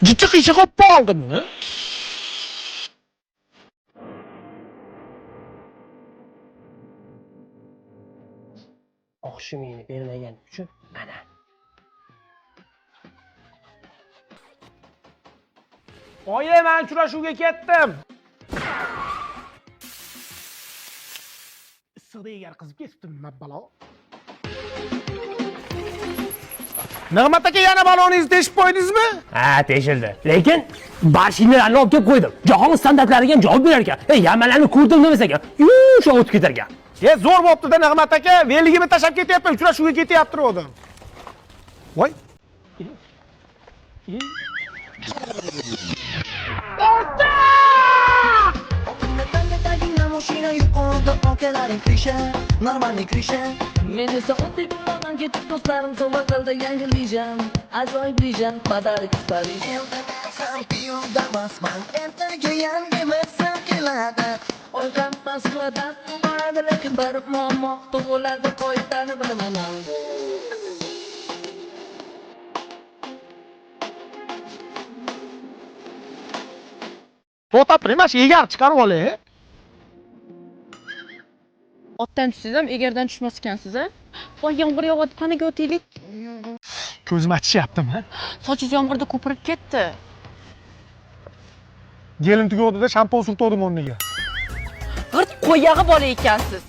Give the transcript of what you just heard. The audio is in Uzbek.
Jitti qiyshiq olib qoldimmi? Oqshimingni bermagan uchun ana. Oyi, men uchrashuvga ketdim. Issiqda egar qizib ketibdim, balo. Nig'mat aka, yana baloningizni teshib qo'ydingizmi? Ha, teshildi. Lekin mashinalarni olib kelib qo'ydim. Jahon standartlariga javob berar ekan. Yamanlarni ko'rdim demas ekan. Yumshoq o'tib ketar ekan. Zo'r bo'pti-da Nig'mat aka. Velligimni tashab ketyapman, uchrashuvga ketyapti ro'dim. Voy. Men esa oddiy yo'ldan ketib do'stlarim sovg'a qildi yangi lijam, ajoyib lijam, padarik Parijam. Ertaga yangi mavsum keladi. O'ylanmas qiladi, bo'ladi lekin bir muammo tug'iladi, qoidani bilaman. To'xta, primash egar chiqarib olay. Otdan tushsiz ham egardan tushmas ekansiz-a? Voy, yomg'ir yog'adi, panaga o'taylik. Ko'zim achishyaptimi? Sochingiz yomg'irda ko'pirib ketdi. Gelim tugadi-da, shampun surtdim o'rniga. G'irt qo'yag'i bola ekansiz.